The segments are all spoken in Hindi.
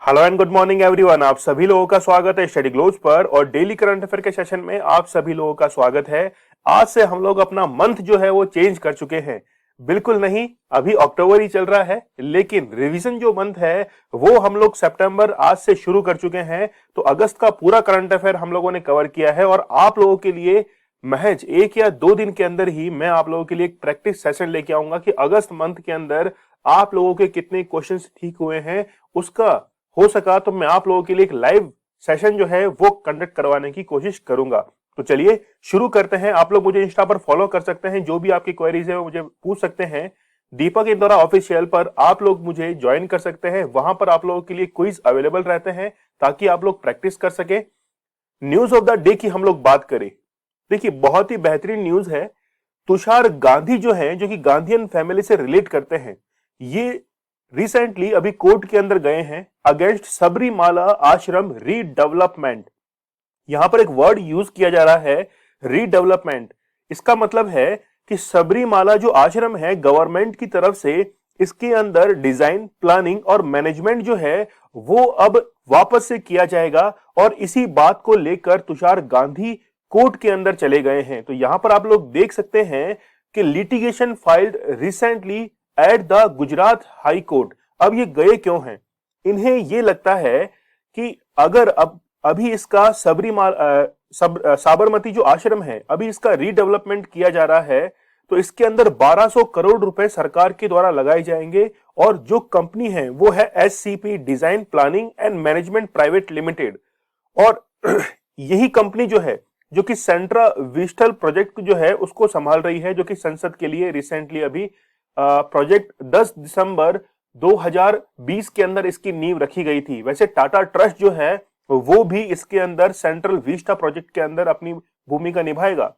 Hello and good morning everyone. आप सभी लोगों का स्वागत है स्टडी ग्लोज पर और डेली करंट अफेयर के सेशन में आप सभी लोगों का स्वागत है। आज से हम लोग अपना मंथ जो है वो चेंज कर चुके हैं। बिल्कुल नहीं, अभी अक्टूबर ही चल रहा है, लेकिन रिवीजन जो मंथ है वो हम लोग सितंबर आज से शुरू कर चुके हैं। तो अगस्त का पूरा करंट अफेयर हम लोगों ने कवर किया है और आप लोगों के लिए महज 1 या 2 दिन के अंदर ही मैं आप लोगों के लिए एक प्रैक्टिस सेशन लेके आऊंगा कि अगस्त मंथ के अंदर आप लोगों के कितने क्वेश्चंस ठीक हुए हैं। उसका हो सका तो मैं आप लोगों के लिए एक लाइव सेशन जो है वो कंडक्ट करवाने की कोशिश करूंगा। तो चलिए शुरू करते हैं। आप लोग मुझे इंस्टा पर फॉलो कर सकते हैं, जो भी आपकी क्वेरीज है वो मुझे पूछ सकते हैं। दीपक इंदौरा ऑफिशियल पर आप लोग मुझे ज्वाइन कर सकते हैं, वहां पर आप लोगों के लिए क्विज अवेलेबल रहते हैं ताकि आप लोग प्रैक्टिस कर सके। न्यूज ऑफ द डे की हम लोग बात करें, देखिए बहुत ही बेहतरीन न्यूज है। तुषार गांधी जो है, जो कि गांधीयन फैमिली से रिलेट करते हैं, ये रिसेंटली अभी कोर्ट के अंदर गए हैं अगेंस्ट सबरीमाला आश्रम रीडेवलपमेंट। यहां पर एक वर्ड यूज किया जा रहा है रीडेवलपमेंट। इसका मतलब है कि सबरीमाला जो आश्रम है गवर्नमेंट की तरफ से, इसके अंदर डिजाइन प्लानिंग और मैनेजमेंट जो है वो अब वापस से किया जाएगा और इसी बात को लेकर तुषार गांधी कोर्ट के अंदर चले गए हैं। तो यहां पर आप लोग देख सकते हैं कि litigation filed recently at the Gujarat high court. अब ये गए क्यों हैं? इन्हें ये लगता है कि अगर अब अभी इसका साबरमती जो आश्रम है अभी इसका रीडेवलपमेंट किया जा रहा है, तो इसके अंदर 1200 करोड़ रुपए सरकार के द्वारा लगाए जाएंगे और जो कंपनी है वो है SCP design planning and management private limited. और यही कंपनी जो है, जो कि सेंट्रा विस्टल प्रोजेक्ट जो है उसको संभाल रही है, जो कि संसद के लिए रिसेंटली अभी प्रोजेक्ट 10 दिसंबर 2020 के अंदर इसकी नींव रखी गई थी। वैसे टाटा ट्रस्ट जो है वो भी इसके अंदर सेंट्रल विस्टा प्रोजेक्ट के अंदर अपनी भूमिका निभाएगा।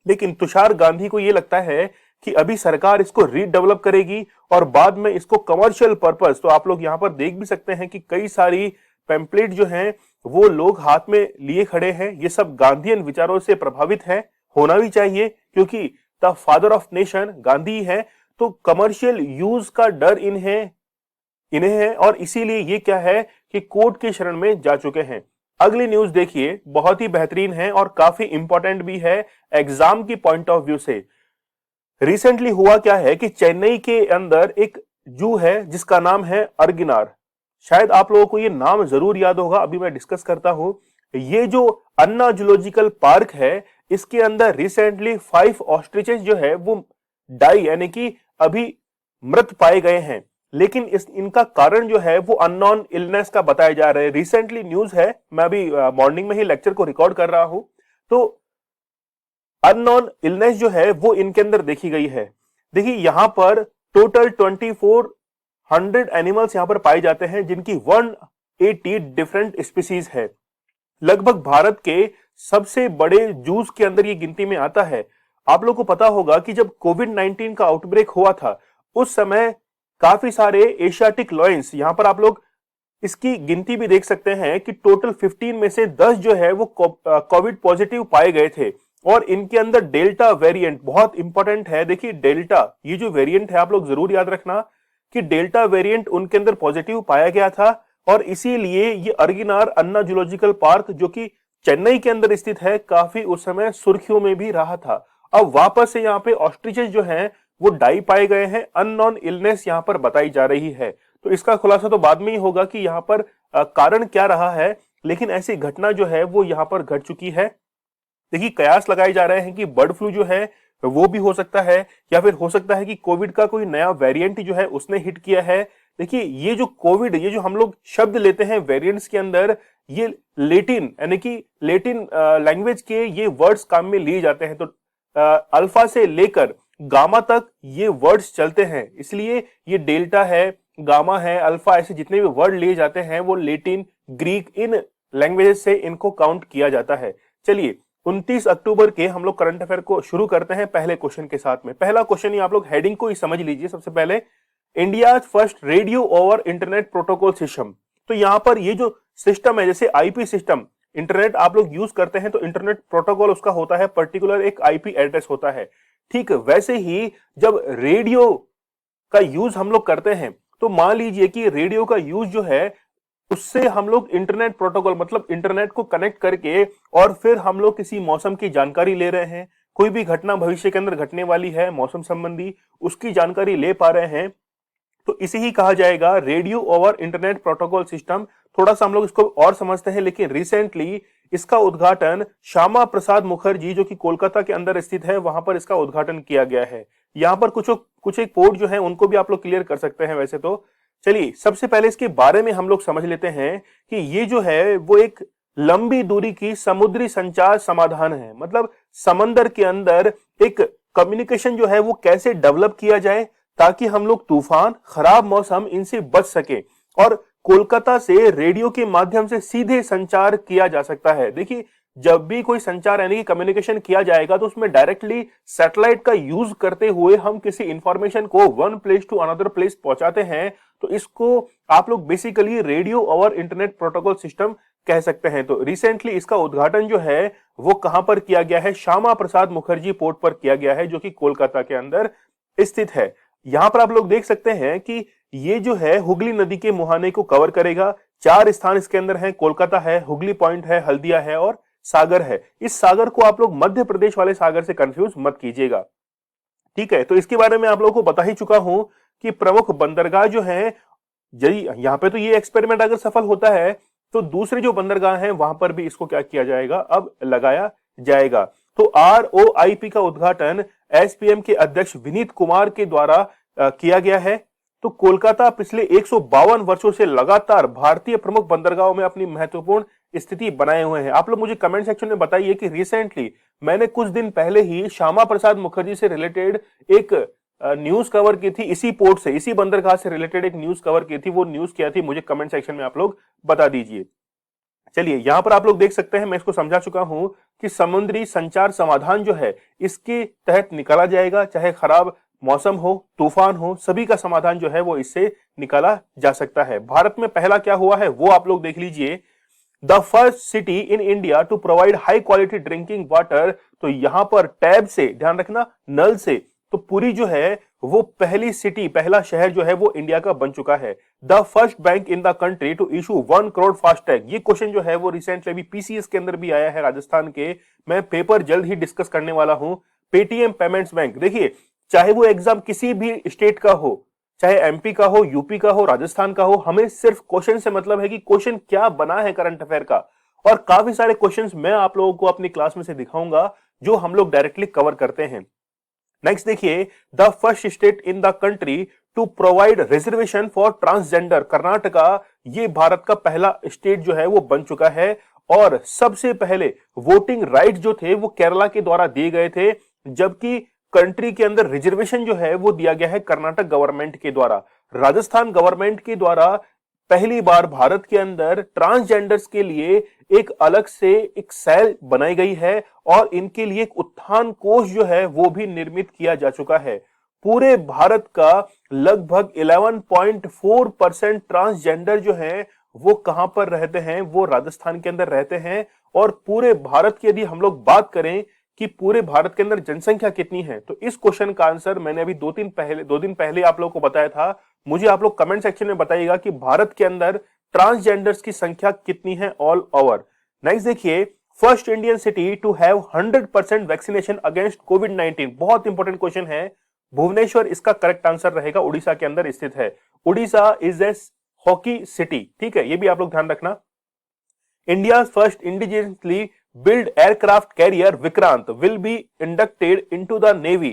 लेकिन तुषार गांधी को यह लगता है कि अभी सरकार इसको रीडेवलप करेगी और बाद में इसको कमर्शियल पर्पस, तो आप लोग यहां पर देख भी सकते हैं कि कई सारी पैम्पलेट जो हैं वो लोग हाथ में लिए खड़े हैं। ये सब गांधीयन विचारों से प्रभावित है, होना भी चाहिए क्योंकि the father of nation Gandhi है। तो कमर्शियल यूज का डर इन्हें है और इसीलिए ये क्या है कि कोर्ट के शरण में जा चुके हैं। अगली न्यूज देखिए, बहुत ही बेहतरीन है और काफी इंपॉर्टेंट भी है एग्जाम की पॉइंट ऑफ व्यू से। रिसेंटली हुआ क्या है कि चेन्नई के अंदर एक जू है जिसका नाम है अर्गिनार। शायद आप लोगों को ये नाम जरूर याद होगा, अभी मैं डिस्कस करता हूं। ये जो अन्ना जूलॉजिकल पार्क है, इसके अंदर रिसेंटली 5 ऑस्ट्रिचेस जो है वो डाई यानी कि अभी मृत पाए गए हैं। लेकिन इनका कारण जो है वो अननोन इलनेस का बताया जा रहा है। रिसेंटली न्यूज है, मैं अभी मॉर्निंग में ही लेक्चर को रिकॉर्ड कर रहा हूं। तो अननोन इलनेस जो है वो इनके अंदर देखी गई है। देखिए यहां पर टोटल 2400 एनिमल्स यहां पर पाए जाते हैं, जिनकी 180 डिफरेंट स्पीसीज है। लगभग भारत के सबसे बड़े जूस के अंदर ये गिनती में आता है। आप लोग को पता होगा कि जब कोविड-19 का आउटब्रेक हुआ था, उस समय काफी सारे एशियाटिक लॉयंस, यहां पर आप लोग इसकी गिनती भी देख सकते हैं कि टोटल 15 में से 10 जो है वो कोविड पॉजिटिव पाए गए थे। और इनके अंदर डेल्टा वेरिएंट बहुत इंपॉर्टेंट है। देखिए डेल्टा, ये जो वेरिएंट है आप लोग जरूर याद रखना कि डेल्टा वेरिएंट उनके अंदर पॉजिटिव पाया गया था और इसीलिए ये अर्गिनार अन्ना जूलॉजिकल पार्क, जो कि चेन्नई के अंदर स्थित है, काफी उस समय सुर्खियों में भी रहा था। अब वापस से यहाँ पे ऑस्ट्रिचेस जो हैं वो डाई पाए गए हैं, अननोन इलनेस यहाँ पर बताई जा रही है। तो इसका खुलासा तो बाद में ही होगा कि यहाँ पर कारण क्या रहा है, लेकिन ऐसी घटना जो है वो यहाँ पर घट चुकी है। देखिए कयास लगाए जा रहे हैं कि बर्ड फ्लू जो है वो भी हो सकता है, या फिर हो सकता है कि कोविड का कोई नया वेरिएंट जो है उसने हिट किया है। देखिए ये जो कोविड, ये जो हम लोग शब्द लेते हैं वेरिएंट्स के अंदर, ये लेटिन यानी कि लेटिन लैंग्वेज के ये वर्ड्स काम में लिए जाते हैं। तो अल्फा से लेकर गामा तक ये वर्ड्स चलते हैं, इसलिए ये डेल्टा है, गामा है, अल्फा, ऐसे जितने भी वर्ड लिए जाते हैं वो लेटिन, ग्रीक, इन लैंग्वेजेस से इनको काउंट किया जाता है। चलिए 29 अक्टूबर के हम लोग करंट अफेयर को शुरू करते हैं पहले क्वेश्चन के साथ में। पहला क्वेश्चन, ये आप लोग हेडिंग को ही समझ लीजिए। सबसे पहले, India first radio over internet protocol system. तो यहां पर ये जो सिस्टम है, जैसे आईपी सिस्टम, इंटरनेट आप लोग यूज करते हैं तो इंटरनेट प्रोटोकॉल उसका होता है पर्टिकुलर, एक आईपी एड्रेस होता है। ठीक वैसे ही जब रेडियो का यूज हम लोग करते हैं तो मान लीजिए कि रेडियो का यूज जो है उससे हम लोग इंटरनेट प्रोटोकॉल मतलब इंटरनेट को कनेक्ट करके और फिर हम लोग किसी मौसम की जानकारी ले रहे हैं, कोई भी घटना भविष्य के अंदर घटने वाली है मौसम संबंधी, उसकी जानकारी ले पा रहे हैं, तो इसे ही कहा जाएगा radio over internet protocol system. थोड़ा सा हम लोग इसको और समझते हैं, लेकिन रिसेंटली इसका उद्घाटन श्यामा प्रसाद मुखर्जी जो कि कोलकाता के अंदर स्थित है वहां पर इसका उद्घाटन किया गया है। यहाँ पर कुछ एक पोर्ट जो है उनको भी आप लोग क्लियर कर सकते हैं वैसे तो। चलिए सबसे पहले इसके बारे में हम लोग समझ लेते हैं कि ये जो है वो एक लंबी दूरी की समुद्री संचार समाधान है। मतलब समंदर के अंदर एक कम्युनिकेशन जो है वो कैसे डेवलप किया जाए ताकि हम लोग तूफान, खराब मौसम इनसे बच सके, और कोलकाता से रेडियो के माध्यम से सीधे संचार किया जा सकता है। देखिए जब भी कोई संचार यानी कि कम्युनिकेशन किया जाएगा तो उसमें डायरेक्टली सैटेलाइट का यूज करते हुए हम किसी इंफॉर्मेशन को one place to another place पहुंचाते हैं, तो इसको आप लोग basically radio over internet protocol system कह सकते हैं। तो रिसेंटली इसका उद्घाटन जो है वो कहां पर किया गया है, श्यामा प्रसाद मुखर्जी पोर्ट पर किया गया है जो कि कोलकाता के अंदर स्थित है। यहां पर आप लोग देख सकते हैं कि ये जो है हुगली नदी के मुहाने को कवर करेगा। 4 स्थान इसके अंदर हैं, कोलकाता है, हुगली पॉइंट है, हल्दिया है और सागर है। इस सागर को आप लोग मध्य प्रदेश वाले सागर से कंफ्यूज मत कीजिएगा, ठीक है। तो इसके बारे में आप लोगों को बता ही चुका हूं कि प्रमुख बंदरगाह जो है, यहां पे तो ये एक्सपेरिमेंट अगर सफल होता है तो दूसरे जो बंदरगाह हैं वहां पर भी इसको क्या किया जाएगा, अब लगाया जाएगा। तो ROIP का उद्घाटन SPM के अध्यक्ष विनीत कुमार के द्वारा किया गया है। तो कोलकाता पिछले 152 वर्षों से लगातार भारतीय प्रमुख बंदरगाहों में अपनी महत्वपूर्ण स्थिति बनाए हुए हैं। आप लोग मुझे कमेंट सेक्शन में बताइए कि रिसेंटली मैंने कुछ दिन पहले ही श्यामा प्रसाद मुखर्जी से रिलेटेड एक न्यूज कवर की थी, इसी पोर्ट से, इसी बंदरगाह से रिलेटेड एक न्यूज कवर की थी, वो न्यूज क्या थी मुझे कमेंट सेक्शन में आप लोग बता दीजिए। चलिए यहां पर आप लोग देख सकते हैं, मैं इसको समझा चुका हूं कि समुद्री संचार समाधान जो है इसके तहत निकाला जाएगा, चाहे खराब मौसम हो, तूफान हो, सभी का समाधान जो है वो इससे निकाला जा सकता है। भारत में पहला क्या हुआ है वो आप लोग देख लीजिए, the first city in India to provide high quality drinking water. तो यहां पर टैब से, ध्यान रखना, नल से, तो पूरी जो है वो पहली सिटी, पहला शहर जो है वो इंडिया का बन चुका है। The first bank in the country to issue 1 crore FASTag. ये क्वेश्चन जो है वो रिसेंटली अभी PCS के अंदर भी आया है राजस्थान के, मैं पेपर जल्द ही डिस्कस करने वाला हूं। पेटीएम पेमेंट्स बैंक, देखिए चाहे वो एग्जाम किसी भी स्टेट का हो, चाहे MP का हो, यूपी का हो, राजस्थान का हो, हमें सिर्फ क्वेश्चन से मतलब है कि क्वेश्चन क्या बना है करंट अफेयर का। और काफी सारे क्वेश्चंस मैं आप लोगों को अपनी क्लास में से दिखाऊंगा जो हम लोग डायरेक्टली कवर करते हैं। नेक्स्ट देखिए, the first state in the country to provide reservation for transgender, Karnataka ये भारत का पहला स्टेट जो है वो बन चुका है। और सबसे पहले वोटिंग राइट जो थे वो केरला के द्वारा दिए गए थे, जबकि कंट्री के अंदर रिजर्वेशन जो है वो दिया गया है कर्नाटक गवर्नमेंट के द्वारा। राजस्थान गवर्नमेंट के द्वारा पहली बार भारत के अंदर ट्रांसजेंडर्स के लिए एक अलग से एक सेल बनाई गई है और इनके लिए एक उत्थान कोष जो है वो भी निर्मित किया जा चुका है। पूरे भारत का लगभग 11.4% ट्रांसजेंडर जो है वो कहां पर रहते हैं, वो राजस्थान के अंदर रहते हैं। और पूरे भारत की यदि हम लोग बात करें कि पूरे भारत के अंदर जनसंख्या कितनी है, तो इस क्वेश्चन का आंसर मैंने अभी 2 दिन पहले आप लोगों को बताया था। मुझे आप लोग कमेंट सेक्शन में बताइएगा कि भारत के अंदर ट्रांसजेंडर्स की संख्या कितनी है ऑल ओवर। नेक्स्ट देखिए, first Indian city to have 100% vaccination against कोविड-19, बहुत इंपॉर्टेंट क्वेश्चन है। भुवनेश्वर इसका करेक्ट आंसर रहेगा, उड़ीसा के अंदर स्थित है। Orissa is A hockey city, ठीक है, ये भी आप लोग ध्यान रखना। India first indigenously built aircraft carrier Vikrant will be inducted into the Navy.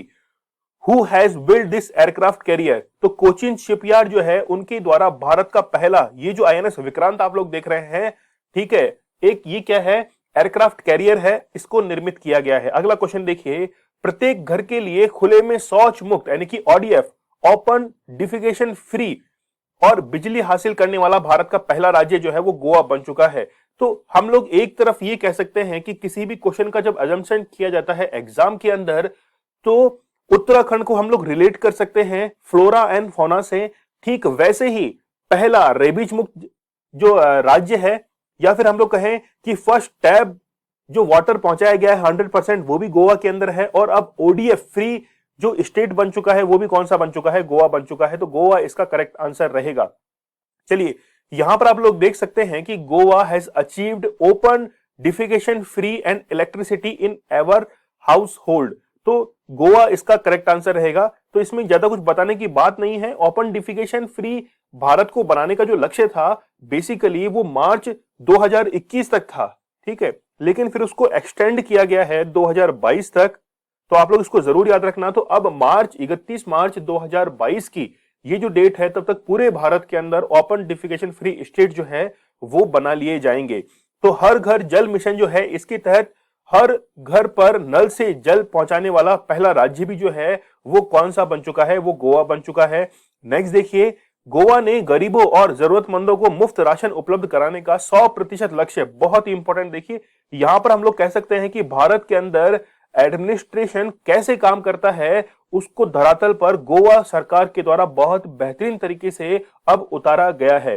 Who has built this aircraft carrier? तो कोचिन शिपयार्ड जो है उनके द्वारा भारत का पहला ये जो INS विक्रांत आप लोग देख रहे हैं, ठीक है, एक ये क्या है, एयरक्राफ्ट कैरियर है, इसको निर्मित किया गया है। अगला क्वेश्चन देखिए, प्रत्येक घर के लिए खुले में शौच मुक्त यानी कि ODF, ओपन डिफिकेशन फ्री और बिजली हासिल करने वाला भारत का पहला राज्य जो है वो गोवा बन चुका है। तो हम लोग एक तरफ ये कह सकते हैं कि किसी भी क्वेश्चन का जब अजम्पशन किया जाता है एग्जाम के अंदर, तो उत्तराखंड को हम लोग रिलेट कर सकते हैं फ्लोरा एंड फौना से। ठीक वैसे ही पहला रेबीज मुक्त जो राज्य है, या फिर हम लोग कहें कि फर्स्ट टैब जो वाटर पहुंचाया गया है 100%, वो भी गोवा के अंदर है। और अब ODF फ्री जो स्टेट बन चुका है वो भी कौन सा बन चुका है, गोवा बन चुका है। तो गोवा इसका करेक्ट आंसर रहेगा। चलिए यहां पर आप लोग देख सकते हैं कि Goa has achieved open defecation free and electricity in ever house hold. तो गोवा इसका करेक्ट आंसर रहेगा। तो इसमें ज्यादा कुछ बताने की बात नहीं है। ओपन डिफिकेशन फ्री भारत को बनाने का जो लक्ष्य था बेसिकली वो मार्च 2021 तक था, ठीक है, लेकिन फिर उसको एक्सटेंड किया गया है 2022 तक। तो आप लोग इसको जरूर याद रखना। तो अब 31 मार्च 2022 की ये जो डेट है तब तक पूरे भारत के अंदर ओपन डिफिकेशन फ्री स्टेट जो है वो बना लिए जाएंगे। तो हर घर जल मिशन जो है इसके तहत हर घर पर नल से जल पहुंचाने वाला पहला राज्य भी जो है वो कौन सा बन चुका है, वो गोवा बन चुका है। नेक्स्ट देखिए, गोवा ने गरीबों और जरूरतमंदों को मुफ्त राशन उपलब्ध कराने का 100% लक्ष्य। बहुत ही इंपॉर्टेंट, देखिए यहां पर हम लोग कह सकते हैं कि भारत के अंदर एडमिनिस्ट्रेशन कैसे काम करता है उसको धरातल पर गोवा सरकार के द्वारा बहुत बेहतरीन तरीके से अब उतारा गया है।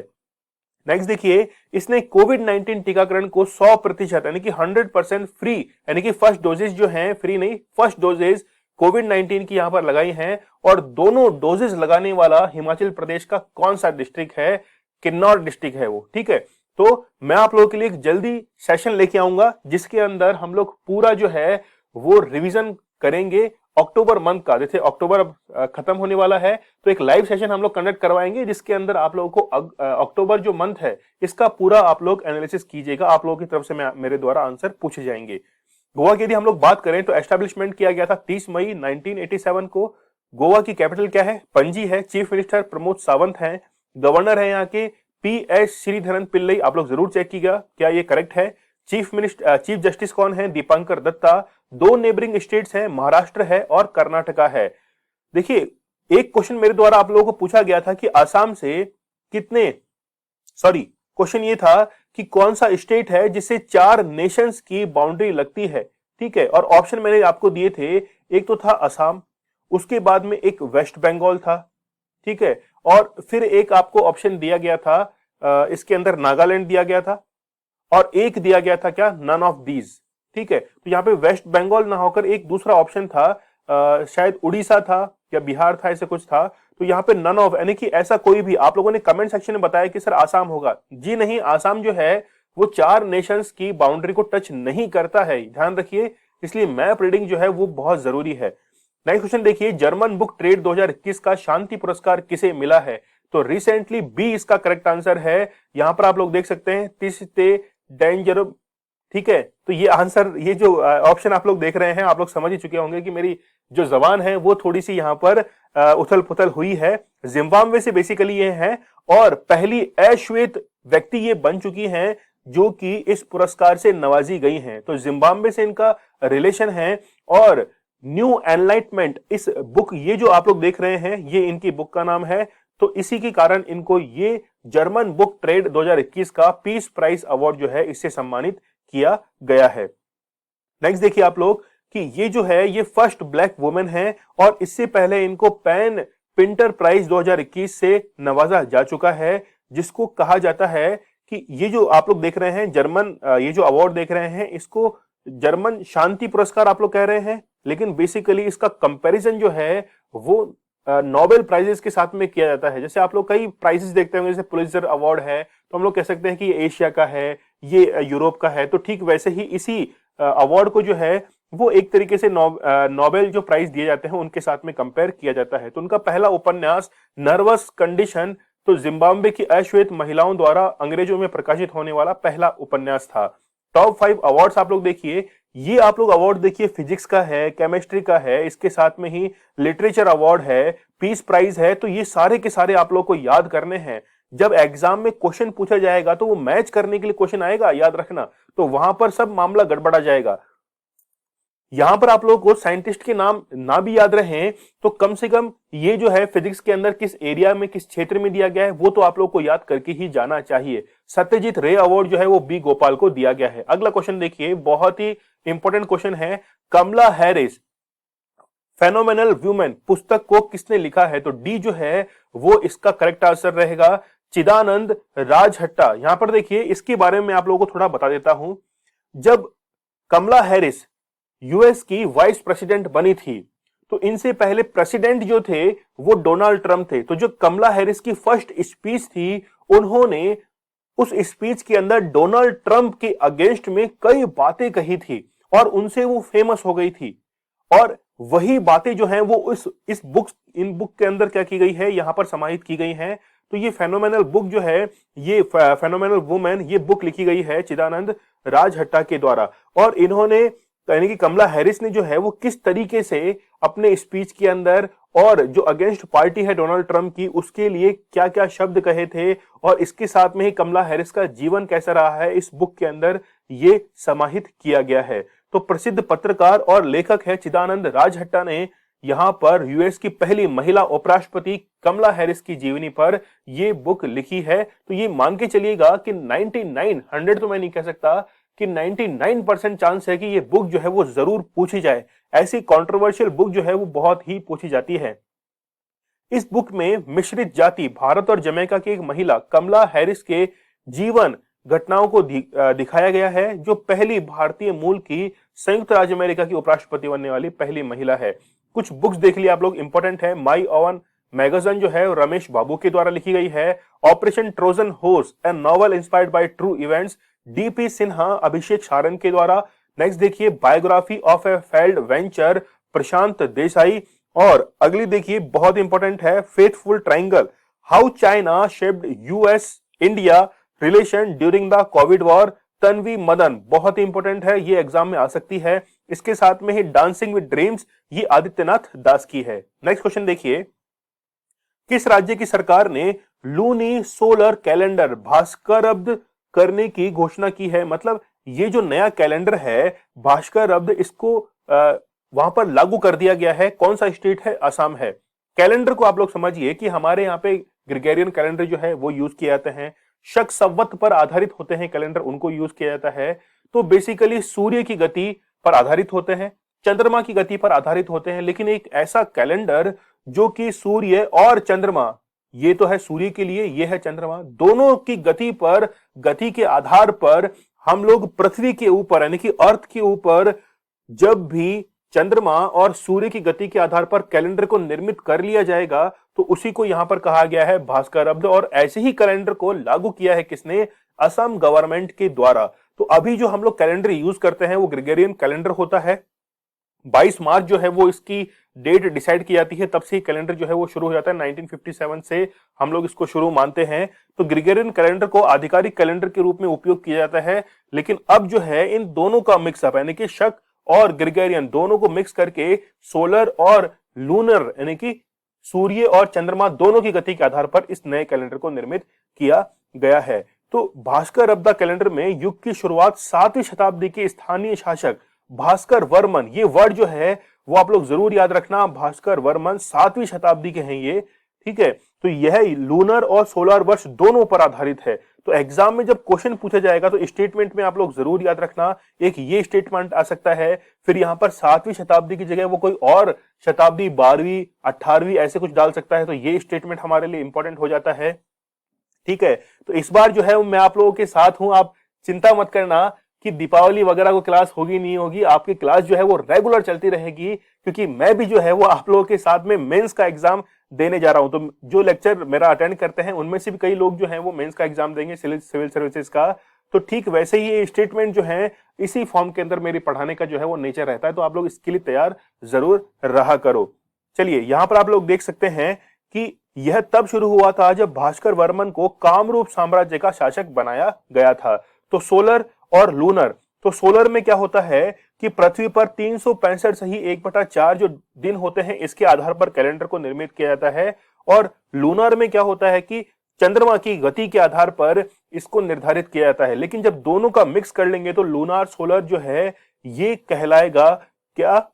नेक्स्ट देखिए, इसने कोविड-19 टीकाकरण को 100% यानी कि 100% फ्री, यानी कि फर्स्ट डोजेज जो हैं, फ्री नहीं, फर्स्ट डोजेज कोविड-19 की यहां पर लगाई हैं। और दोनों डोजेज लगाने वाला हिमाचल प्रदेश का कौन सा डिस्ट्रिक्ट है? किन्नौर डिस्ट्रिक्ट है वो, ठीक है। तो मैं आप लोगों के लिए एक जल्दी सेशन लेके आऊंगा जिसके अंदर हम लोग पूरा जो है वो रिवीजन करेंगे अक्टूबर मंथ का। जैसे अक्टूबर अब खत्म होने वाला है तो एक लाइव सेशन हम लोग कंडक्ट करवाएंगे जिसके अंदर आप लोगों को अक्टूबर जो मंथ है इसका पूरा आप लोग एनालिसिस कीजिएगा। आप लोगों की तरफ से मेरे द्वारा आंसर पूछे जाएंगे। गोवा की यदि हम लोग बात करें तो एस्टेब्लिशमेंट किया गया था 30 मई 1987 को। गोवा की कैपिटल क्या है? पणजी है। चीफ मिनिस्टर प्रमोद सावंत हैं। गवर्नर है यहाँ के PS श्रीधरन पिल्लई। आप लोग जरूर चेक कीजिएगा क्या ये करेक्ट है। चीफ जस्टिस कौन है? दीपांकर दत्ता। दो नेबरिंग स्टेट्स हैं, महाराष्ट्र है और कर्नाटका है। देखिए एक क्वेश्चन मेरे द्वारा आप लोगों को पूछा गया था कि आसाम से कितने, सॉरी क्वेश्चन ये था कि कौन सा स्टेट है जिससे 4 नेशंस की बाउंड्री लगती है, ठीक है। और ऑप्शन मैंने आपको दिए थे, एक तो था असम, उसके बाद में एक वेस्ट बंगाल था, ठीक है, और फिर एक आपको ऑप्शन दिया गया था इसके अंदर नागालैंड दिया गया था और एक दिया गया था क्या? नन ऑफ दीज, ठीक है। तो यहाँ पे वेस्ट बंगाल ना होकर एक दूसरा ऑप्शन था, शायद उड़ीसा था या बिहार था, ऐसे कुछ था। तो यहाँ पे नन ऑफ, यानी कि ऐसा कोई भी। आप लोगों ने कमेंट सेक्शन में बताया कि सर आसाम होगा। जी नहीं, आसाम जो है वो 4 नेशंस की बाउंड्री को टच नहीं करता है, ध्यान रखिए। इसलिए मैप रीडिंग जो है वो बहुत जरूरी है। नेक्स्ट क्वेश्चन देखिए, जर्मन बुक ट्रेड 2021 का शांति पुरस्कार किसे मिला है? तो रिसेंटली बी इसका करेक्ट आंसर है। यहां पर आप लोग देख सकते हैं तिस्ते डेंजर, ठीक है। तो ये आंसर, ये जो ऑप्शन आप लोग देख रहे हैं, आप लोग समझ ही चुके होंगे कि मेरी जो जबान है वो थोड़ी सी यहाँ पर उथल पुथल हुई है। जिम्बाब्वे से बेसिकली ये है और पहली अश्वेत व्यक्ति ये बन चुकी हैं जो कि इस पुरस्कार से नवाजी गई हैं। तो जिम्बाब्वे से इनका रिलेशन है। और न्यू एनलाइटमेंट इस बुक, ये जो आप लोग देख रहे हैं ये इनकी बुक का नाम है। तो इसी के कारण इनको ये जर्मन बुक ट्रेड 2021 का पीस प्राइज अवार्ड जो है इससे सम्मानित किया गया है। नेक्स्ट देखिए आप लोग कि ये जो है ये फर्स्ट ब्लैक वुमेन है और इससे पहले इनको पैन पिंटर प्राइज 2021 से नवाजा जा चुका है, जिसको कहा जाता है कि ये जो आप लोग देख रहे हैं जर्मन, ये जो अवार्ड देख रहे हैं इसको जर्मन शांति पुरस्कार आप लोग कह रहे हैं, लेकिन बेसिकली इसका कंपैरिजन जो है वो नोबेल प्राइजेस के साथ में किया जाता है। जैसे आप लोग कई प्राइजेस देखते होंगे, जैसे पुलित्जर अवार्ड है तो हम लोग कह सकते हैं कि ये एशिया का है, ये यूरोप का है। तो ठीक वैसे ही इसी अवार्ड को जो है वो एक तरीके से नोबेल जो प्राइज दिए जाते हैं उनके साथ में कंपेयर किया जाता है। तो उनका पहला उपन्यास नर्वस कंडीशन तो जिम्बाब्वे की अश्वेत महिलाओं द्वारा अंग्रेजों में प्रकाशित होने वाला पहला उपन्यास था। टॉप 5 अवार्ड्स आप लोग देखिए, ये आप लोग अवार्ड देखिए, फिजिक्स का है, केमिस्ट्री का है, इसके साथ में ही लिटरेचर अवार्ड है, पीस प्राइज है। तो ये सारे के सारे आप लोग को याद करने हैं। जब एग्जाम में क्वेश्चन पूछा जाएगा तो वो मैच करने के लिए क्वेश्चन आएगा, याद रखना। तो वहां पर सब मामला गड़बड़ा जाएगा। यहां पर आप लोगों को साइंटिस्ट के नाम ना भी याद रहे तो कम से कम ये जो है फिजिक्स के अंदर किस एरिया में, किस क्षेत्र में दिया गया है वो तो आप लोग को याद करके ही जाना चाहिए। सत्यजीत रे अवार्ड जो है वो बी गोपाल को दिया गया है। अगला क्वेश्चन देखिए, बहुत ही इंपॉर्टेंट क्वेश्चन है। कमला हैरिस फेनोमेनल वुमेन पुस्तक को किसने लिखा है? तो डी जो है वो इसका करेक्ट आंसर रहेगा, चिदानंद राजहट्टा। यहां पर देखिए इसके बारे में आप लोगों को थोड़ा बता देता हूं। जब कमला हैरिस यूएस की वाइस प्रेसिडेंट बनी थी तो इनसे पहले प्रेसिडेंट जो थे वो डोनाल्ड ट्रंप थे। तो जो कमला हैरिस की फर्स्ट स्पीच थी उन्होंने उस स्पीच के अंदर डोनाल्ड ट्रंप के अगेंस्ट में कई बातें कही थी और उनसे वो फेमस हो गई थी। और वही बातें जो हैं वो इस बुक के अंदर क्या की गई है, यहां पर समाहित की गई हैं। तो ये फेनोमेनल बुक जो है, ये फेनोमेनल वुमेन, ये बुक लिखी गई है चिदानंद राजहट्टा के द्वारा। और इन्होंने यानी कि कमला हैरिस ने जो है वो किस तरीके से अपने स्पीच के अंदर और जो अगेंस्ट पार्टी है डोनाल्ड ट्रंप की, उसके लिए क्या क्या शब्द कहे थे, और इसके साथ में ही कमला हैरिस का जीवन कैसा रहा है, इस बुक के अंदर ये समाहित किया गया है। तो प्रसिद्ध पत्रकार और लेखक है चिदानंद राजहट्टा ने यहां पर यूएस की पहली महिला उपराष्ट्रपति कमला हैरिस की जीवनी पर यह बुक लिखी है। तो ये मान के चलिएगा कि 99, 100 तो मैं नहीं कह सकता, कि 99% चांस है कि ये बुक जो है वो जरूर पूछी जाए। ऐसी कंट्रोवर्शियल बुक जो है वो बहुत ही पूछी जाती है। इस बुक में मिश्रित जाति भारत और जमैका की एक महिला कमला हैरिस के जीवन घटनाओं को दिखाया गया है, जो पहली भारतीय मूल की संयुक्त राज्य अमेरिका की उपराष्ट्रपति बनने वाली पहली महिला है। कुछ बुक्स देख लिया आप लोग, इंपॉर्टेंट है। माई ओवन मैगजीन जो है रमेश बाबू के द्वारा लिखी गई है। Operation Trojan horse, a novel inspired by true events, DP Sinha Abhishek Sarang के द्वारा। नेक्स्ट देखिए biography of a failed venture, Prashant Desai. और अगली देखिए बहुत इंपॉर्टेंट है, faithful triangle, how China shaped US India relation during the Covid war, Tanvi Madan. बहुत ही इंपॉर्टेंट है, ये एग्जाम में आ सकती है। इसके साथ में ही डांसिंग विद ड्रीम्स, ये आदित्यनाथ दास की है। नेक्स्ट क्वेश्चन देखिए, किस राज्य की सरकार ने लूनी सोलर कैलेंडर भास्करब्द करने की घोषणा की है? मतलब ये जो नया कैलेंडर है भास्करब्द, इसको वहां पर लागू कर दिया गया है। कौन सा स्टेट है? असम है। कैलेंडर को आप लोग समझिए कि हमारे यहाँ पे ग्रेगोरियन कैलेंडर जो है वो यूज किए जाते हैं, शक संवत पर आधारित होते हैं कैलेंडर, उनको यूज किया जाता है। तो बेसिकली सूर्य की गति पर आधारित होते हैं, चंद्रमा की गति पर आधारित होते हैं। लेकिन एक ऐसा कैलेंडर जो कि सूर्य और चंद्रमा, ये तो है सूर्य के लिए, ये है चंद्रमा, दोनों की गति के आधार पर हम लोग पृथ्वी के ऊपर यानी कि अर्थ के ऊपर जब भी चंद्रमा और सूर्य की गति के आधार पर कैलेंडर को निर्मित कर लिया जाएगा, तो उसी को यहां पर कहा गया है भास्करब्द। और ऐसे ही कैलेंडर को लागू किया है किसने? असम गवर्नमेंट के द्वारा। तो अभी जो हम लोग कैलेंडर यूज करते हैं वो ग्रेगोरियन कैलेंडर होता है। 22 मार्च जो है वो इसकी डेट डिसाइड की जाती है, तब से कैलेंडर जो है वो शुरू हो जाता है। 1957 से हम लोग इसको शुरू मानते हैं। तो ग्रेगोरियन कैलेंडर को आधिकारिक कैलेंडर के रूप में उपयोग किया जाता है। लेकिन अब जो है इन दोनों का मिक्सअप यानी कि शक और ग्रेगोरियन दोनों को मिक्स करके सोलर और लूनर यानी कि सूर्य और चंद्रमा दोनों की गति के आधार पर इस नए कैलेंडर को निर्मित किया गया है। तो भास्करब्द कैलेंडर में युग की शुरुआत 7वीं शताब्दी के स्थानीय शासक भास्कर वर्मन, ये वर्ड जो है वो आप लोग जरूर याद रखना, भास्कर वर्मन 7वीं शताब्दी के हैं ये, ठीक है। तो यह लूनर और सोलर वर्ष दोनों पर आधारित है। तो एग्जाम में जब क्वेश्चन पूछा जाएगा तो स्टेटमेंट में आप लोग जरूर याद रखना, एक ये स्टेटमेंट आ सकता है, फिर यहां पर 7वीं शताब्दी की जगह वो कोई और शताब्दी 12वीं 18वीं ऐसे कुछ डाल सकता है। तो ये स्टेटमेंट हमारे लिए इंपॉर्टेंट हो जाता है, ठीक है। तो इस बार जो है मैं आप लोगों के साथ हूं, आप चिंता मत करना कि दीपावली वगैरह को क्लास होगी नहीं होगी, आपकी क्लास जो है वो रेगुलर चलती रहेगी, क्योंकि मैं भी जो है वो आप लोगों के साथ में मेंस का एग्जाम देने जा रहा हूं। तो जो लेक्चर मेरा अटेंड करते हैं उनमें से भी कई लोग जो हैं वो मेंस का एग्जाम देंगे, सिविल सर्विसेज का। तो ठीक वैसे ही ये स्टेटमेंट जो है इसी फॉर्म के अंदर मेरी पढ़ाने का जो है वो नेचर रहता है। तो आप लोग इसके लिए तैयार जरूर रहा करो। चलिए यहां पर आप लोग देख सकते हैं कि यह तब शुरू हुआ था जब भास्कर वर्मन को कामरूप साम्राज्य का शासक बनाया गया था। तो सोलर और लूनर, तो सोलर में क्या होता है कि पृथ्वी पर 365 सही 1/4 जो दिन होते हैं इसके आधार पर कैलेंडर को निर्मित किया जाता है। और लूनर में क्या होता है कि चंद्रमा की गति के आधार पर इसको निर्धारित किया जाता है। लेकिन जब दोनों का मिक्स कर लेंगे तो लूनार सोलर जो है ये कहलाएगा क्या?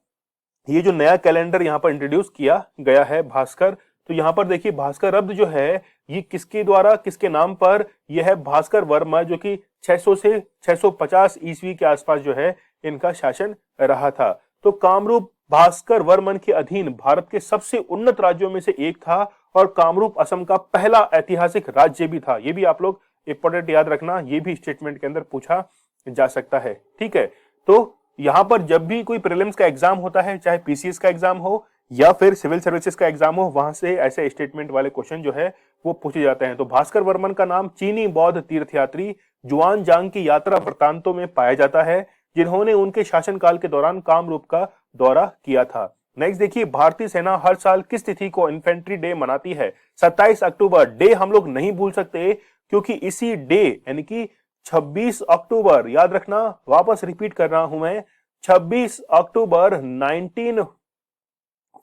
ये जो नया कैलेंडर यहाँ पर इंट्रोड्यूस किया गया है भास्कर, तो यहां पर देखिए भास्करब्द जो है ये किसके द्वारा, किसके नाम पर? यह है भास्कर वर्मा, जो कि 600 से 650 ईस्वी के आसपास जो है इनका शासन रहा था। तो कामरूप भास्कर वर्मन के अधीन भारत के सबसे उन्नत राज्यों में से एक था और कामरूप असम का पहला ऐतिहासिक राज्य भी था। ये भी आप लोग इंपॉर्टेंट याद रखना, ये भी स्टेटमेंट के अंदर पूछा जा सकता है, ठीक है। तो यहां पर जब भी कोई प्रीलिम्स का एग्जाम होता है, चाहे पीसीएस का एग्जाम हो या फिर सिविल सर्विसेज का एग्जाम हो, वहां से ऐसे स्टेटमेंट वाले क्वेश्चन जो है वो पूछे जाते हैं। तो भास्कर वर्मन का नाम चीनी बौद्ध तीर्थयात्री जुआन जांग की यात्रा वृत्तांतों में पाया जाता है, जिन्होंने उनके शासनकाल के दौरान कामरूप का दौरा किया था। नेक्स्ट देखिए, भारतीय सेना हर साल किस तिथि को इन्फेंट्री डे मनाती है? 27 अक्टूबर। डे हम लोग नहीं भूल सकते, क्योंकि इसी डे यानी कि 26 अक्टूबर, याद रखना, वापस रिपीट कर रहा हूं मैं, 26 अक्टूबर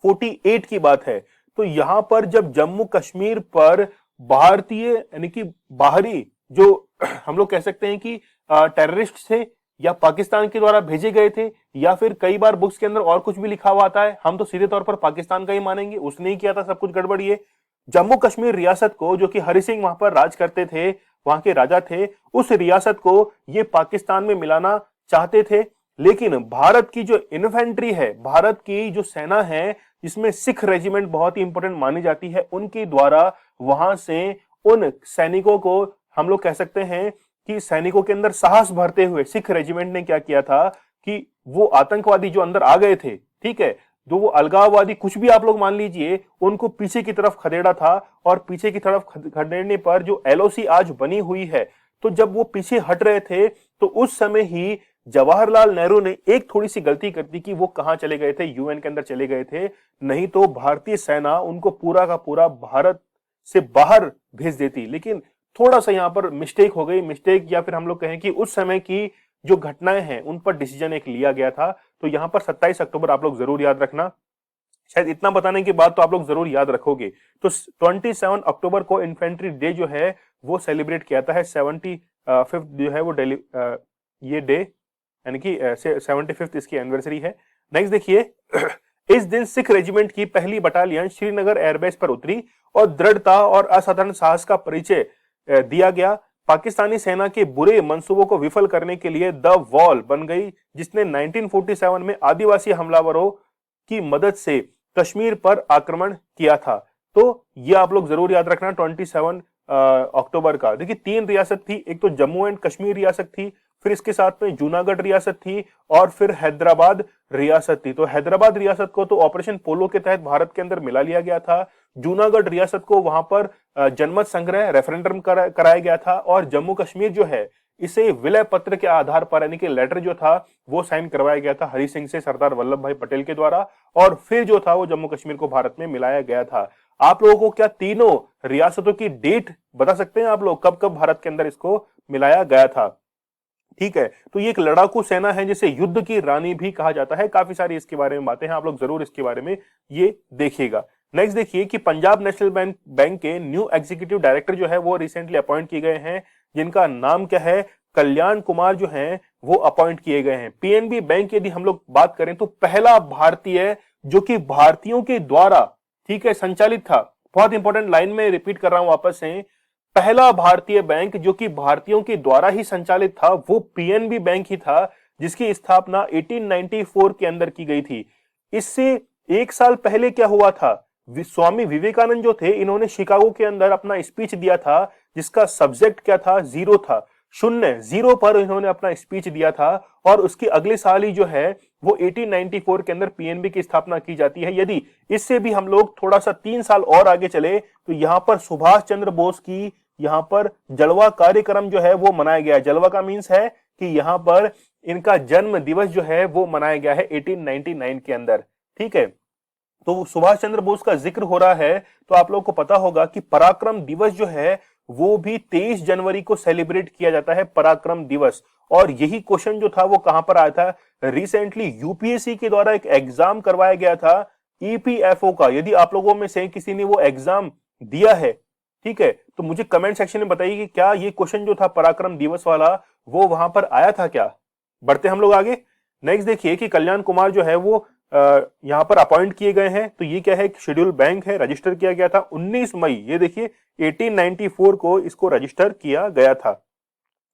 1948 की बात है। तो यहां पर जब जम्मू कश्मीर पर भारतीय यानी कि बाहरी जो हम लोग कह सकते हैं कि टेररिस्ट थे, या पाकिस्तान के द्वारा भेजे गए थे, या फिर कई बार बुक्स के अंदर और कुछ भी लिखा हुआ आता है, हम तो सीधे तौर पर पाकिस्तान का ही मानेंगे, उसने ही किया था, सब कुछ गड़बड़ी है। जम्मू कश्मीर रियासत को, जो कि हरि सिंह वहां पर राज करते थे, वहां के राजा थे, उस रियासत को ये पाकिस्तान में मिलाना चाहते थे। लेकिन भारत की जो इन्फेंट्री है, भारत की जो सेना है, जिसमें सिख रेजिमेंट बहुत ही इंपॉर्टेंट मानी जाती है, उनके द्वारा वहां से उन सैनिकों को हम लोग कह सकते हैं कि सैनिकों के अंदर साहस भरते हुए सिख रेजिमेंट ने क्या किया था कि वो आतंकवादी जो अंदर आ गए थे, ठीक है, जो वो अलगाववादी कुछ भी आप लोग मान लीजिए, उनको पीछे की तरफ खदेड़ा था। और पीछे की तरफ खदेड़ने पर जो एलओसी आज बनी हुई है, तो जब वो पीछे हट रहे थे, तो उस समय ही जवाहरलाल नेहरू ने एक थोड़ी सी गलती कर दी कि वो कहां चले गए थे, यूएन के अंदर चले गए थे। नहीं तो भारतीय सेना उनको पूरा का पूरा भारत से बाहर भेज देती। लेकिन थोड़ा सा यहां पर मिस्टेक हो गई, मिस्टेक या फिर हम लोग कहें कि उस समय की जो घटनाएं हैं उन पर डिसीजन एक लिया गया था। तो यहां पर 27 अक्टूबर आप लोग जरूर याद रखना। शायद इतना बताने के बाद तो आप लोग जरूर याद रखोगे। तो 27 अक्टूबर को इन्फेंट्री डे जो है वो सेलिब्रेट किया जाता है। 75 जो है वो ये डे यानी कि 75th इसकी एनिवर्सरी है। नेक्स्ट देखिए, इस दिन सिख रेजिमेंट की पहली बटालियन श्रीनगर एयरबेस पर उतरी और दृढ़ता और असाधारण साहस का परिचय दिया गया। पाकिस्तानी सेना के बुरे मंसूबों को विफल करने के लिए द वॉल बन गई, जिसने 1947 में आदिवासी हमलावरों की मदद से कश्मीर पर आक्रमण किया था। तो ये आप लोग जरूर याद रखना 27 अक्टूबर का। देखिए 3 रियासत थी, एक तो जम्मू एंड कश्मीर रियासत थी, फिर इसके साथ में जूनागढ़ रियासत थी, और फिर हैदराबाद रियासत थी। तो हैदराबाद रियासत को तो ऑपरेशन पोलो के तहत भारत के अंदर मिला लिया गया था। जूनागढ़ रियासत को वहां पर जनमत संग्रह रेफरेंडम कराया गया था, और जम्मू कश्मीर जो है इसे विलय पत्र के आधार पर यानी कि लेटर जो था वो साइन करवाया गया था हरि सिंह से, सरदार वल्लभ भाई पटेल के द्वारा, और फिर जो था वो जम्मू कश्मीर को भारत में मिलाया गया था। आप लोगों को क्या तीनों रियासतों की डेट बता सकते हैं आप लोग, कब कब भारत के अंदर इसको मिलाया गया था? ठीक है, तो ये एक लड़ाकू सेना है जिसे युद्ध की रानी भी कहा जाता है। काफी सारी इसके बारे में बातें हैं, आप लोग जरूर इसके बारे में ये देखिएगा। नेक्स्ट देखिए कि पंजाब नेशनल बैंक के न्यू एग्जीक्यूटिव डायरेक्टर जो है वो रिसेंटली अपॉइंट किए गए हैं, जिनका नाम क्या है, कल्याण कुमार जो है वो अपॉइंट किए गए हैं। पीएनबी बैंक यदि हम लोग बात करें तो पहला भारतीय जो कि भारतीयों के द्वारा, ठीक है, संचालित था। बहुत इंपॉर्टेंट लाइन में रिपीट कर रहा हूं वापस से, पहला भारतीय बैंक जो कि भारतीयों के द्वारा ही संचालित था वो पीएनबी बैंक ही था, जिसकी स्थापना 1894 के अंदर की गई थी। इससे एक साल पहले क्या हुआ था, स्वामी विवेकानंद जो थे, इन्होंने शिकागो के अंदर अपना स्पीच दिया था, जिसका सब्जेक्ट क्या था, जीरो था, शून्य, जीरो पर इन्होंने अपना स्पीच दिया था। और उसके अगले साल ही जो है वो 1894 के अंदर पीएनबी की स्थापना की जाती है। यदि इससे भी हम लोग थोड़ा सा 3 साल और आगे चले तो यहां पर सुभाष चंद्र बोस की यहां पर जलवा कार्यक्रम जो है वो मनाया गया है। जलवा का मीन्स है कि यहां पर इनका जन्म दिवस जो है वो मनाया गया है 1899 के अंदर। ठीक है, तो सुभाष चंद्र बोस का जिक्र हो रहा है तो आप लोगों को पता होगा कि पराक्रम दिवस जो है वो भी 23 जनवरी को सेलिब्रेट किया जाता है, पराक्रम दिवस। और यही क्वेश्चन जो था वो कहां पर आया था, रिसेंटली यूपीएससी के द्वारा एक एग्जाम करवाया गया था ईपीएफओ का। यदि आप लोगों में से किसी ने वो एग्जाम दिया है, ठीक है, तो मुझे कमेंट सेक्शन में बताइए कि क्या ये क्वेश्चन जो था पराक्रम दिवस वाला वो वहां पर आया था क्या। बढ़ते हम लोग आगे। नेक्स्ट देखिए कि कल्याण कुमार जो है वो यहां पर अपॉइंट किए गए हैं। तो ये क्या है, शेड्यूल बैंक है, रजिस्टर किया गया था 19 मई, ये देखिए 1894 को इसको रजिस्टर किया गया था।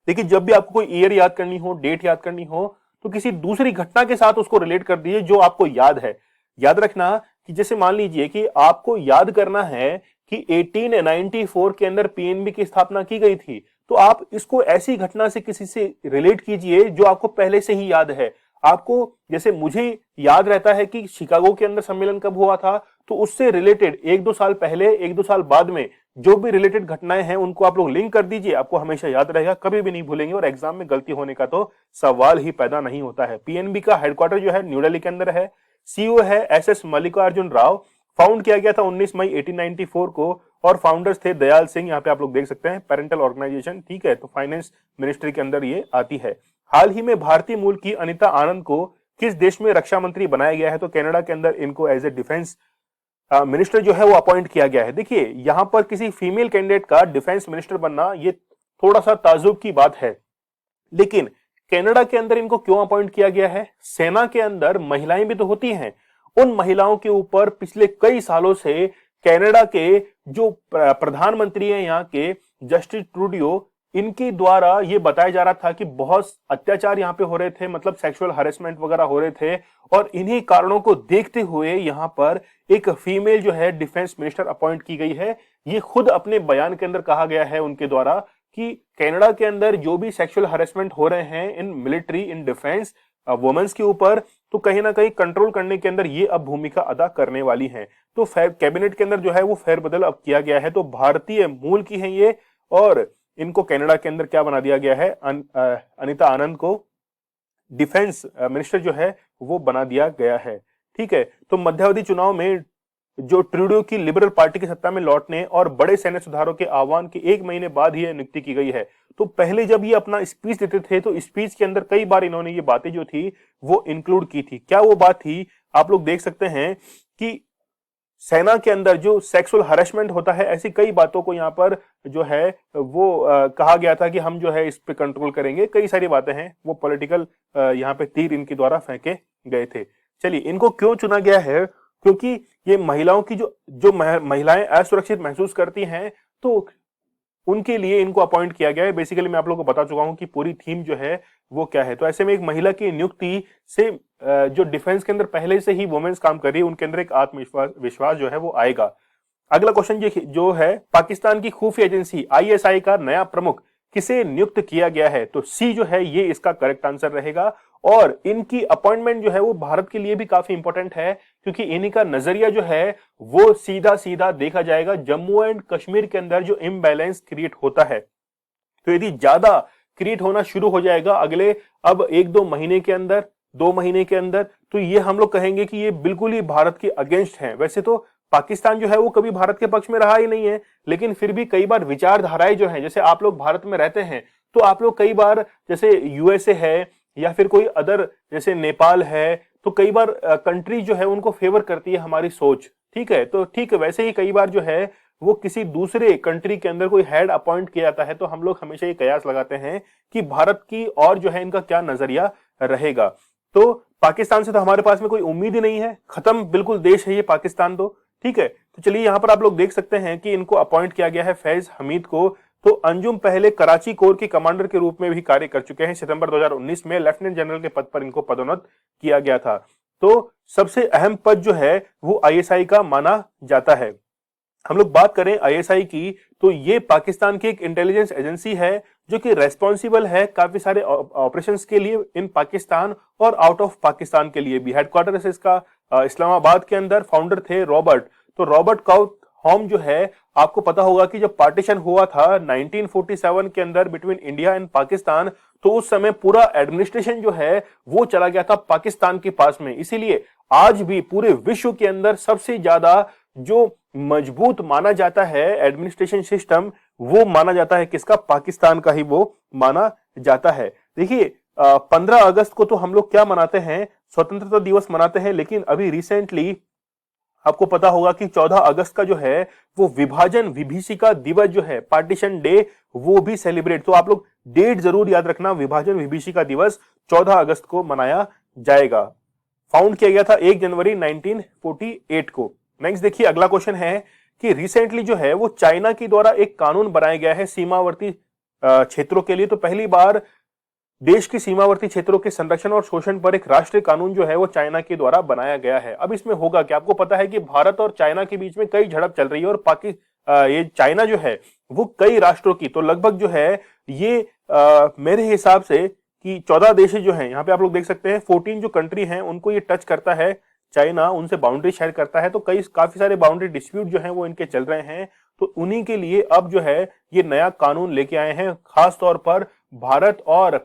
देखिए जब भी आपको कोई ईयर याद करनी हो, डेट याद करनी हो, तो किसी दूसरी घटना के साथ उसको रिलेट कर दीजिए जो आपको याद है। याद रखना कि जैसे मान लीजिए कि आपको याद करना है कि 1894 के अंदर पीएनबी की स्थापना की गई थी, तो आप इसको ऐसी घटना से किसी से रिलेट कीजिए जो आपको पहले से ही याद है। आपको जैसे मुझे याद रहता है कि शिकागो के अंदर सम्मेलन कब हुआ था, तो उससे रिलेटेड 1-2 साल पहले 1-2 साल बाद में जो भी रिलेटेड घटनाएं हैं उनको आप लोग लिंक कर दीजिए, आपको हमेशा याद रहेगा, कभी भी नहीं भूलेंगे और एग्जाम में गलती होने का तो सवाल ही पैदा नहीं होता है। पीएनबी का हेडक्वार्टर जो है न्यू दिल्ली के अंदर है। सीईओ है एसएस मल्लिकार्जुन राव। फाउंड किया गया था 19 मई 1894 को और फाउंडर्स थे दयाल सिंह, यहाँ पे आप लोग देख सकते हैं, पेरेंटल ऑर्गेनाइजेशन, ठीक है। तो फाइनेंस मिनिस्ट्री के अंदर ये आती है। हाल ही में भारतीय मूल की अनीता आनंद को किस देश में रक्षा मंत्री बनाया गया है, तो कनाडा के अंदर इनको एज ए डिफेंस मिनिस्टर जो है वो अपॉइंट किया गया है। देखिए यहां पर किसी फीमेल कैंडिडेट का डिफेंस मिनिस्टर बनना ये थोड़ा सा ताजुब की बात है, लेकिन कनाडा के अंदर इनको क्यों अपॉइंट किया गया है? सेना के अंदर महिलाएं भी तो होती हैं, उन महिलाओं के ऊपर पिछले कई सालों से कनाडा के जो प्रधानमंत्री हैं यहाँ के, जस्टिन ट्रूडियो, इनके द्वारा ये बताया जा रहा था कि बहुत अत्याचार यहाँ पे हो रहे थे, मतलब सेक्सुअल हरेसमेंट वगैरह हो रहे थे, और इन्हीं कारणों को देखते हुए यहाँ पर एक फीमेल जो है डिफेंस मिनिस्टर अपॉइंट की गई है। ये खुद अपने बयान के अंदर कहा गया है उनके द्वारा कि कनाडा के अंदर जो भी सेक्सुअल हरेसमेंट हो रहे हैं in military, in defence womens के ऊपर, तो कहीं ना कहीं कंट्रोल करने के अंदर ये अब भूमिका अदा करने वाली हैं। तो कैबिनेट के अंदर जो है वो फेरबदल अब किया गया है, तो भारतीय मूल की है ये, और इनको कनाडा के अंदर क्या बना दिया गया है, अनीता आनंद को डिफेंस मिनिस्टर जो है वो बना दिया गया है, ठीक है। तो मध्यावधि चुनाव में जो ट्रूडो की लिबरल पार्टी की सत्ता में लौटने और बड़े सैन्य सुधारों के आह्वान के 1 महीने बाद ही नियुक्ति की गई है। तो पहले जब ये अपना स्पीच देते थे तो स्पीच के अंदर कई बार इन्होंने ये बातें जो थी वो इंक्लूड की थी। क्या वो बात थी? आप लोग देख सकते हैं कि सेना के अंदर जो सेक्सुअल हरेसमेंट होता है, ऐसी कई बातों को यहाँ पर जो है वो कहा गया था कि हम जो है इस पे कंट्रोल करेंगे। कई सारी बातें हैं, वो पॉलिटिकल यहाँ पे तीर इनके द्वारा फेंके गए थे। चलिए, इनको क्यों चुना गया है? क्योंकि ये महिलाओं की जो महिलाएं असुरक्षित महसूस करती हैं, तो उनके लिए इनको अपॉइंट किया गया है। बेसिकली मैं आप लोगों को बता चुका हूं कि पूरी थीम जो है वो क्या है। तो ऐसे में एक महिला की नियुक्ति से जो डिफेंस के अंदर पहले से ही वुमेन्स काम कर रही है, उनके अंदर एक आत्मविश्वास जो है वो आएगा। अगला क्वेश्चन जो है, पाकिस्तान की खुफिया एजेंसी आईएसआई का नया प्रमुख किसे नियुक्त किया गया है? तो सी जो है ये इसका करेक्ट आंसर रहेगा। और इनकी अपॉइंटमेंट जो है वो भारत के लिए भी काफी इंपॉर्टेंट है, क्योंकि इन्हीं का नजरिया जो है वो सीधा सीधा देखा जाएगा जम्मू एंड कश्मीर के अंदर जो इम्बैलेंस क्रिएट होता है, तो यदि ज्यादा क्रिएट होना शुरू हो जाएगा अगले अब 1-2 महीने के अंदर, 2 महीने के अंदर, तो ये हम लोग कहेंगे कि ये बिल्कुल ही भारत के अगेंस्ट है। वैसे तो पाकिस्तान जो है वो कभी भारत के पक्ष में रहा ही नहीं है, लेकिन फिर भी कई बार विचारधाराएं जो है, जैसे आप लोग भारत में रहते हैं तो आप लोग कई बार, जैसे यूएसए है या फिर कोई अदर जैसे नेपाल है, तो कई बार कंट्री जो है उनको फेवर करती है हमारी सोच, ठीक है। तो ठीक वैसे ही कई बार जो है वो किसी दूसरे कंट्री के अंदर कोई हेड अपॉइंट किया जाता है, तो हम लोग हमेशा ये कयास लगाते हैं कि भारत की और जो है इनका क्या नजरिया रहेगा। तो पाकिस्तान से तो हमारे पास में कोई उम्मीद ही नहीं है, खत्म बिल्कुल देश है ये पाकिस्तान तो, ठीक है। तो चलिए यहाँ पर आप लोग देख सकते हैं कि इनको अपॉइंट किया गया है फैज हमीद को। तो अंजुम पहले कराची कोर की कमांडर के रूप में भी कार्य कर चुके हैं। सितंबर 2019 में लेफ्टिनेंट जनरल के पद पर इनको पदोन्नत किया गया था। तो सबसे अहम पद जो है वो आईएसआई का माना जाता है। हम लोग बात करें आईएसआई की, तो ये पाकिस्तान की एक इंटेलिजेंस एजेंसी है जो कि रेस्पॉन्सिबल है काफी सारे ऑपरेशंस के लिए इन पाकिस्तान और आउट ऑफ पाकिस्तान के लिए भी। हेडक्वार्टर है इसका इस्लामाबाद के अंदर। फाउंडर थे रॉबर्ट। तो रॉबर्ट काउथ होम जो है, आपको पता होगा कि जब पार्टीशन हुआ था 1947 के अंदर बिटवीन इंडिया एंड पाकिस्तान, तो उस समय पूरा एडमिनिस्ट्रेशन जो है वो चला गया था पाकिस्तान के पास में। इसीलिए आज भी पूरे विश्व के अंदर सबसे ज्यादा जो मजबूत माना जाता है एडमिनिस्ट्रेशन सिस्टम, वो माना जाता है किसका? पाकिस्तान का ही वो माना जाता है। देखिए 15 अगस्त को तो हम लोग क्या मनाते हैं? स्वतंत्रता दिवस मनाते हैं, लेकिन अभी रिसेंटली आपको पता होगा कि 14 अगस्त का जो है वो विभाजन विभीषिका दिवस जो है, पार्टीशन डे, वो भी सेलिब्रेट। तो आप लोग डेट जरूर याद रखना, विभाजन विभीषिका दिवस 14 अगस्त को मनाया जाएगा। फाउंड किया गया था 1 जनवरी 1948 को। नेक्स्ट देखिए, अगला क्वेश्चन है कि रिसेंटली जो है वो चाइना की द्वारा एक कानून बनाया गया है सीमावर्ती क्षेत्रों के लिए। तो पहली बार देश की सीमावर्ती क्षेत्रों के संरक्षण और शोषण पर एक राष्ट्रीय कानून जो है वो चाइना के द्वारा बनाया गया है। अब इसमें होगा कि आपको पता है कि भारत और चाइना के बीच में कई झड़प चल रही है, और ये चाइना जो है वो कई राष्ट्रों की, तो लगभग जो है ये मेरे हिसाब से कि 14 देश जो हैं, यहाँ पे आप लोग देख सकते हैं 14 जो कंट्री हैं उनको ये टच करता है। चाइना उनसे बाउंड्री शेयर करता है, तो काफी सारे बाउंड्री डिस्प्यूट जो हैं वो इनके चल रहे हैं। तो उन्हीं के लिए अब जो है ये नया कानून लेके आए हैं, खास तौर पर भारत और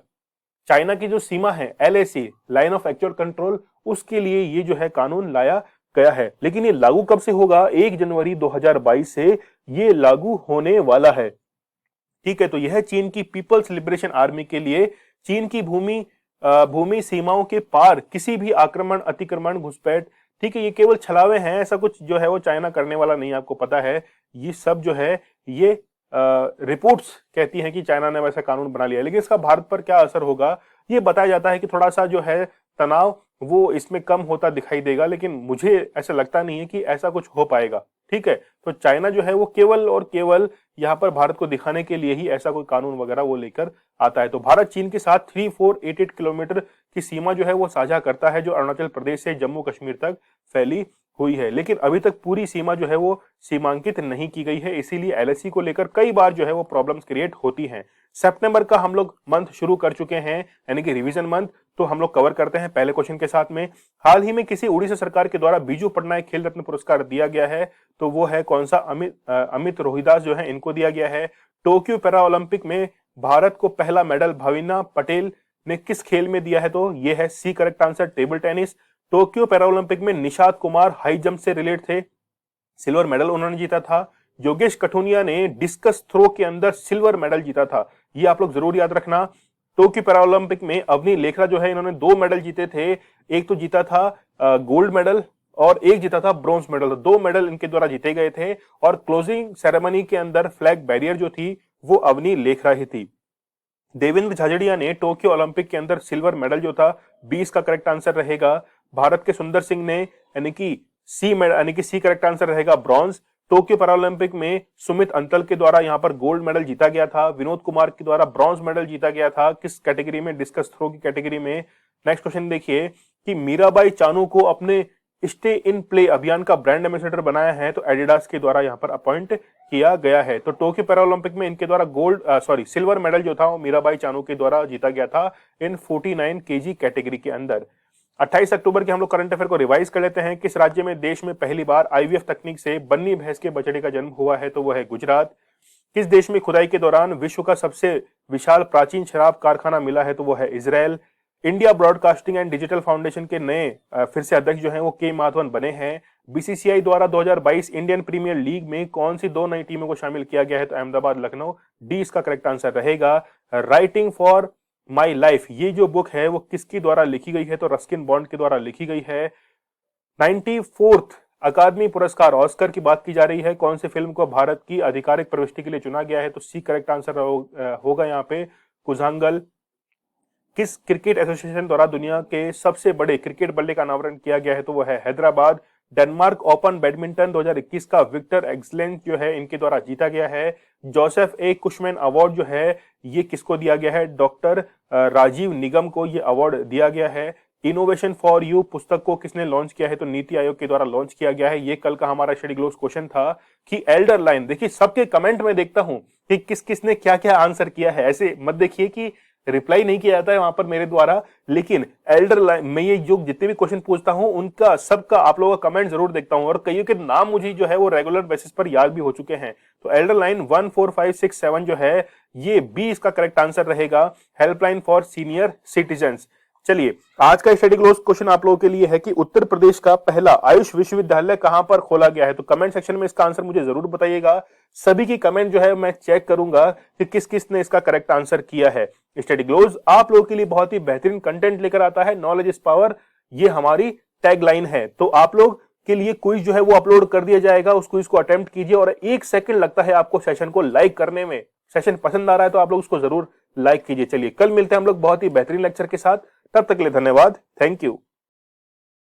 चाइना की जो सीमा है LAC, line of actual control, उसके लिए ये जो है कानून लाया गया है। लेकिन ये लागू कब से होगा? 1 जनवरी 2022 से ये लागू होने वाला है। ठीक है, तो यह चीन की पीपल्स लिबरेशन आर्मी के लिए चीन की भूमि सीमाओं के पार किसी भी आक्रमण, अतिक्रमण, घुसपैठ, ठीक है, ये केवल छलावे हैं, ऐसा कुछ जो है वो चाइना करने वाला नहीं है, आपको पता है। ये सब जो है ये रिपोर्ट्स कहती हैं कि चाइना ने वैसा कानून बना लिया, लेकिन इसका भारत पर क्या असर होगा ये बताया जाता है कि थोड़ा सा जो है तनाव वो इसमें कम होता दिखाई देगा, लेकिन मुझे ऐसा लगता नहीं है कि ऐसा कुछ हो पाएगा। ठीक है, तो चाइना जो है वो केवल और केवल यहाँ पर भारत को दिखाने के लिए ही ऐसा कोई कानून वगैरह वो लेकर आता है। तो भारत चीन के साथ 3488 किलोमीटर की सीमा जो है वो साझा करता है, जो अरुणाचल प्रदेश से जम्मू कश्मीर तक फैली हुई है। लेकिन अभी तक पूरी सीमा जो है वो सीमांकित नहीं की गई है, इसीलिए LAC को लेकर कई बार जो है वो प्रॉब्लम्स क्रिएट होती हैं। सितंबर का हम लोग मंथ शुरू कर चुके हैं, यानी कि रिवीजन मंथ, तो हम लोग कवर करते हैं पहले क्वेश्चन के साथ में। हाल ही में किसी उड़ीसा सरकार के द्वारा बीजू पटनायक खेल रत्न पुरस्कार दिया गया है, तो वो है कौन सा? अमित रोहिदास जो है इनको दिया गया है। टोक्यो पैरा ओलंपिक में भारत को पहला मेडल भाविना पटेल ने किस खेल में दिया है? तो ये है C correct answer, table tennis. Tokyo para Olympic में निशात कुमार हाई जंप से रिलेट थे, सिल्वर मेडल उन्होंने जीता था। योगेश कठुनिया ने डिस्कस थ्रो के अंदर सिल्वर मेडल जीता था, ये आप लोग जरूर याद रखना। टोक्यो पैरा ओलंपिक में अवनी लेखरा जो है इन्होंने 2 मेडल जीते थे, एक तो जीता था गोल्ड मेडल और एक जीता था ब्रॉन्ज मेडल, 2 मेडल इनके द्वारा जीते गए थे। और क्लोजिंग सेरेमनी के अंदर फ्लैग बैरियर जो थी वो अवनी लेखरा ही थी। देवेंद्र झाझड़िया ने टोक्यो ओलंपिक के अंदर सिल्वर मेडल जो था, 20 का करेक्ट आंसर रहेगा। भारत के सुंदर सिंह ने यानी कि सी करेक्ट आंसर रहेगा ब्रॉन्ज। टोक्यो पैरालंपिक में सुमित अंतल के द्वारा यहां पर गोल्ड मेडल जीता गया था, विनोद कुमार के द्वारा ब्रॉन्ज मेडल जीता गया था, किस कैटेगरी में? डिस्कस थ्रो की कैटेगरी में। नेक्स्ट क्वेश्चन देखिए कि मीराबाई चानू को अपने स्टे इन प्ले अभियान का ब्रांड एम्बेसडर बनाया है, तो एडिडास के द्वारा यहां पर अपॉइंट किया गया है। तो टोक्यो पैरालंपिक में इनके द्वारा सिल्वर मेडल जो था वो मीराबाई चानू के द्वारा जीता गया था इन 49 kg कैटेगरी के अंदर। 28 अक्टूबर के हम लोग करंट अफेयर को रिवाइज कर लेते हैं। किस राज्य में देश में पहली बार IVF तकनीक से बन्नी भैंस के बछड़े का जन्म हुआ है? तो वो है गुजरात। किस देश में खुदाई के दौरान विश्व का सबसे विशाल प्राचीन शराब कारखाना मिला है? तो वो है Israel. India broadcasting and digital foundation के नए फिर से अध्यक्ष जो हैं वो के माधवन बने हैं। BCCI द्वारा 2022 इंडियन प्रीमियर लीग में कौन सी 2 नई टीमों को शामिल किया गया है? तो अहमदाबाद, लखनऊ। डी इसका करेक्ट आंसर रहेगा। राइटिंग फॉर माई लाइफ, ये जो बुक है वो किसके द्वारा लिखी गई है? तो रस्किन बॉन्ड के द्वारा लिखी गई है। 94th अकादमी पुरस्कार ऑस्कर की बात की जा रही है, कौन सी फिल्म को भारत की आधिकारिक प्रविष्टि के लिए चुना गया है? तो सी करेक्ट आंसर होगा यहाँ पे कुजांगल। किस क्रिकेट एसोसिएशन द्वारा दुनिया के सबसे बड़े क्रिकेट बल्ले का अनावरण किया गया है? तो वो है हैदराबाद। डेनमार्क ओपन बैडमिंटन 2021 का विक्टर एक्सलेंस जो है इनके द्वारा जीता गया है। जोसेफ ए कुशमैन अवार्ड जो है ये किसको दिया गया है? डॉक्टर राजीव निगम को ये अवार्ड दिया गया है। इनोवेशन फॉर यू पुस्तक को किसने लॉन्च किया है? तो नीति आयोग के द्वारा लॉन्च किया गया है। ये कल का हमारा स्टडी ग्लोब्स क्वेश्चन था कि एल्डर लाइन, देखिए सबके कमेंट में देखता हूं कि किस किसने क्या क्या आंसर किया है, ऐसे मत देखिए कि रिप्लाई नहीं किया जाता है वहां पर मेरे द्वारा, लेकिन एल्डर लाइन में ये जो जितने भी क्वेश्चन पूछता हूं उनका सबका आप लोगों का कमेंट जरूर देखता हूं, और कईयों के नाम मुझे जो है वो रेगुलर बेसिस पर याद भी हो चुके हैं। तो एल्डर लाइन 1 4 5 6 7 जो है ये बी इसका करेक्ट आंसर रहेगा, हेल्पलाइन फॉर सीनियर सिटीजन्स। चलिए आज का स्टडी क्लोज क्वेश्चन आप लोगों के लिए है कि उत्तर प्रदेश का पहला आयुष विश्वविद्यालय कहां पर खोला गया है? तो कमेंट सेक्शन में इसका आंसर मुझे जरूर बताइएगा। सभी की कमेंट जो है मैं चेक करूंगा कि किस किस ने इसका करेक्ट आंसर किया है। स्टडी क्लोज आप लोगों के लिए बहुत ही बेहतरीन कंटेंट लेकर आता है, नॉलेज इज पावर, ये हमारी टैगलाइन है। तो आप लोग के लिए क्विज जो है वो अपलोड कर दिया जाएगा, उस क्विज को अटेम्प्ट कीजिए और 1 सेकंड लगता है आपको सेशन को लाइक करने में। सेशन पसंद आ रहा है तो आप लोग उसको जरूर लाइक कीजिए। चलिए कल मिलते हैं हम लोग बहुत ही बेहतरीन लेक्चर के साथ, तब तक के लिए धन्यवाद, थैंक यू।